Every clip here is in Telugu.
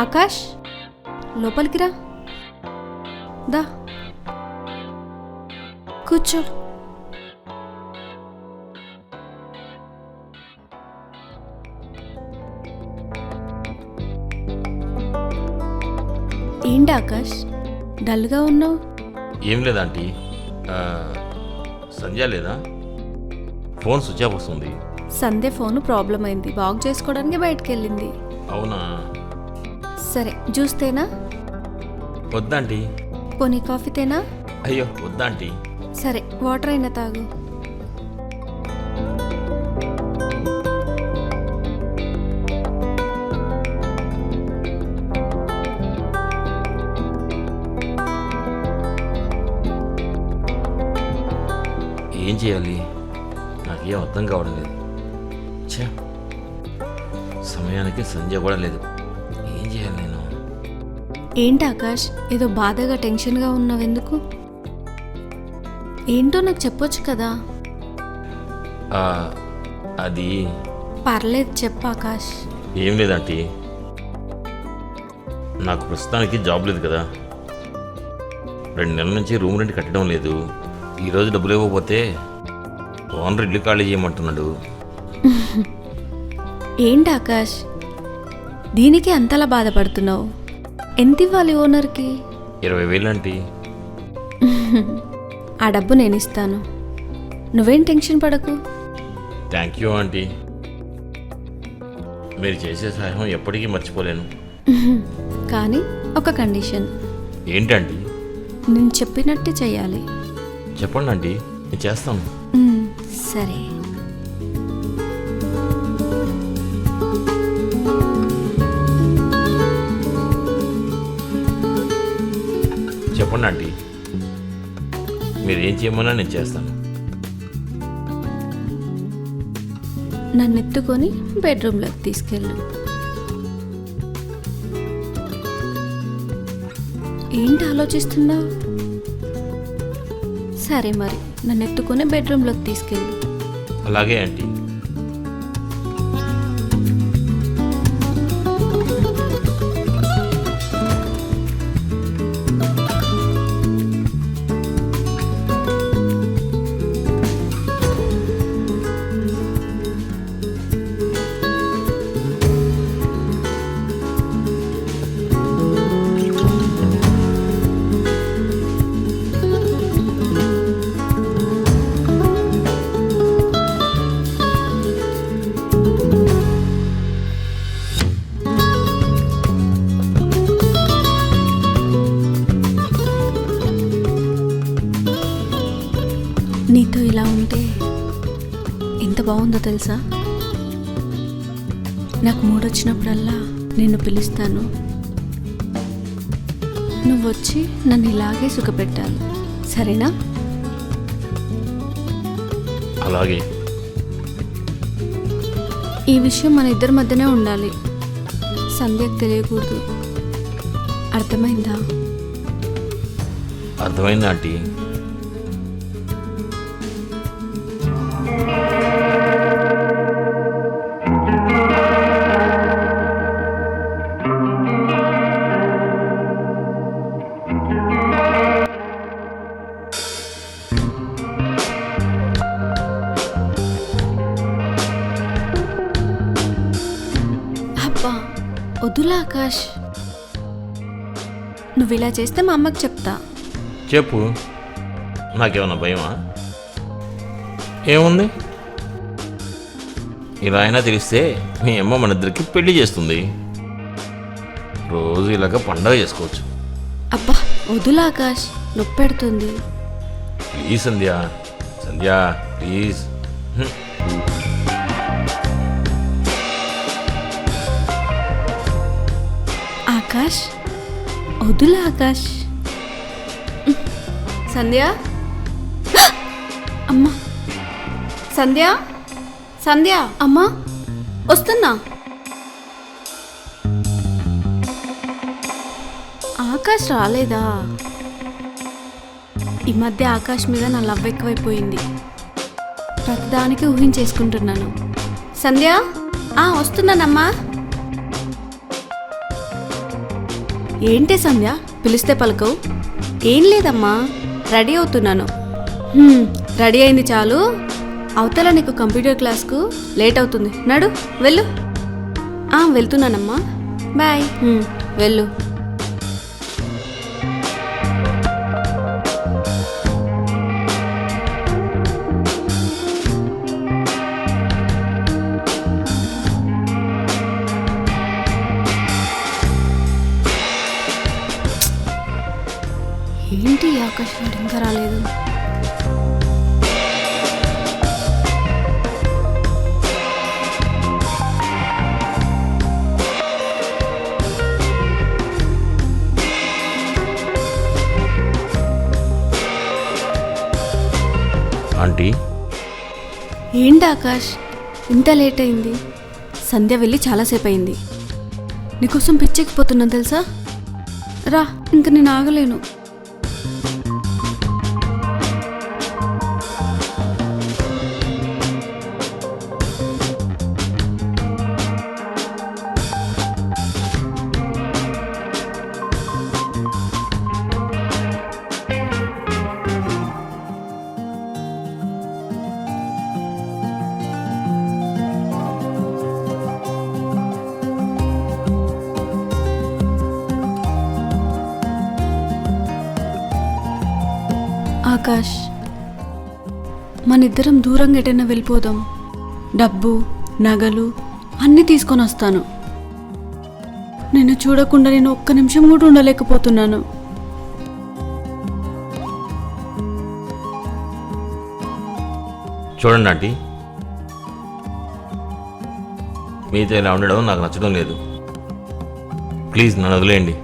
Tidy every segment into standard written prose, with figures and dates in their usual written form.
ఆకాష్ లోపలికి రా. దా కూర్చో. ఏంటి ఆకాష్ డల్గా ఉన్నావు? ఏం లేదా ఆంటీ, సంధ్య లేదా? ఫోన్ స్విచ్ ఆఫ్ వస్తుంది. సంధ్య ఫోన్ ప్రాబ్లం అయింది, బాగు చేసుకోవడానికి బయటకు వెళ్ళింది. అవునా? సరే జ్యూస్ తేనా? వద్దాంటీ. పోనీ కాఫీ తేనా? అయ్యో వద్దాంటీ. సరే వాటర్ అయినా తాగు. ఏం చేయాలి నాకేం అర్థం కావడం లేదు. ఛే, సమయానికి సంధ్య కూడా లేదు. ఏం చేయాలి నేను? ఏంటి ఆకాష్ ఏదో బాధగా టెన్షన్గా ఉన్నావెందుకు? ఏంటో నాకు చెప్పొచ్చు కదా. అది పర్లేదు చెప్పు ఆకాష్. ఏం లేదంటీ, నాకు ప్రస్తుతానికి జాబ్ లేదు కదా. 2 నెలల నుంచి రూమ్ రెంట్ కట్టడం లేదు. ఈరోజు డబ్బులు ఇవ్వకపోతే ఓనర్ ఇల్లు ఖాళీ చేయమంటున్నాడు. ఏంటి ఆకాష్ దీనికి అంతలా బాధపడుతున్నావు? ఎంత ఇవ్వాలి ఓనర్కి? 20,000 ఆంటీ. ఆ డబ్బు నేను ఇస్తాను, నువ్వేం టెన్షన్ పడకు. థ్యాంక్ యూ ఆంటీ, మీరు చేసే సహాయం ఎప్పటికీ మర్చిపోలేను. కానీ ఒక కండిషన్. ఏంటండి? నేను చెప్పినట్టు చెయ్యాలి. చెప్పండి ఆంటీ, నేను చేస్తాను. సరే చెప్పండి ఆంటీ, మీరు ఏం చేయమన్నా నేను చేస్తాను. నన్ను ఎత్తుకొని బెడ్రూమ్లోకి తీసుకెళ్ళు. ఏంటి ఆలోచిస్తున్నావు? సరే మరి నన్ను ఎత్తుకొని బెడ్రూమ్లోకి తీసుకెళ్ళు. అలాగే ఆంటీ. నీతో ఇలా ఉంటే ఎంత బాగుందో తెలుసా? నాకు మూడొచ్చినప్పుడల్లా నిన్ను పిలుస్తాను, నువ్వు వచ్చి నన్ను ఇలాగే సుఖపెట్టాలి, సరేనా? అలాగే. ఈ విషయం మన ఇద్దరి మధ్యనే ఉండాలి, సంధ్యకు తెలియకూడదు, అర్థమైందా? అర్థమైందా ఆంటీ? అబ్బా వద్దులా ఆకాష్, నువ్వు ఇలా చేస్తే మా అమ్మకి చెప్తా. చెప్పు, నాకేమన్నా భయమా? ఏముంది, ఇలా అయినా తెలిస్తే మీ అమ్మ మన ఇద్దరికి పెళ్లి చేస్తుంది, రోజు ఇలాగ పండగ చేసుకోవచ్చు. అబ్బా వద్దులా ఆకాష్, నొప్పి పెడుతుంది. Please Sandhya, Sandhya please. ఆకాష్ వద్దులా ఆకాష్. సంధ్య, అమ్మా సంధ్య, సంధ్య అమ్మా వస్తున్నా. ఆకాష్ రాలేదా? ఈ మధ్య ఆకాష్ మీద నా లవ్ ఎక్కువైపోయింది, ప్రతిదానికి ఊహించేసుకుంటున్నాను. సంధ్య వస్తున్నానమ్మా. ఏంటి సంధ్య పిలిస్తే పలకవు? ఏం లేదమ్మా, రెడీ అవుతున్నాను. రెడీ అయింది చాలు. అవతల నీకు కంప్యూటర్ క్లాస్కు లేట్ అవుతుంది, నడు వెళ్ళు. వెళ్తున్నానమ్మా, బాయ్. వెళ్ళు. ఏంటి ఆకాశ్ వాడు ఇంకా రాలేదు? ఆంటీ, ఏంటి ఆకాష్ ఇంత లేట్ అయింది? సంధ్య వెళ్ళి చాలాసేపు అయింది. నీకోసం పిచ్చెక్కిపోతున్నాను తెలుసా. రా, ఇంక నేను ఆగలేను. ఆకాష్, మనిద్దరం దూరంగా ఎటైనా వెళ్ళిపోదాం. డబ్బు, నగలు అన్నీ తీసుకొని వస్తాను. నిన్ను చూడకుండా నేను ఒక్క నిమిషం కూడా ఉండలేకపోతున్నాను. చూడండి ఆంటీ, మీతో ఇలా ఉండడం నాకు నచ్చడం లేదు. ప్లీజ్ నన్ను వదిలేయండి.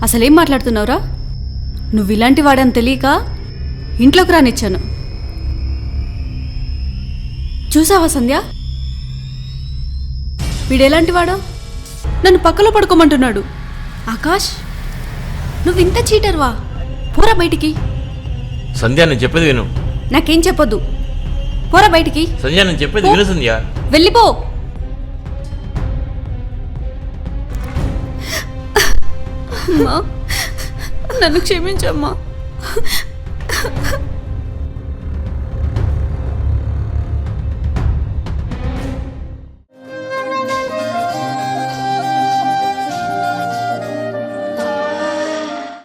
అసలేం మాట్లాడుతున్నావురా? నువ్వు ఇలాంటి వాడని తెలియక ఇంట్లోకి రానిచ్చాను. చూసావా సంధ్య, వీడెలాంటి వాడో? నన్ను పక్కలో పడుకోమంటున్నాడు. ఆకాష్, నువ్వు ఇంత చీటర్వా? పోరా బయటికి. సంధ్య, నేను చెప్పేది విను. నాకేం చెప్పొద్దు, పోరా బయటికి. సంధ్య, నేను చెప్పేది విను. సంధ్య, వెళ్ళిపో. అమ్మా, నన్ను క్షమించమ్మా.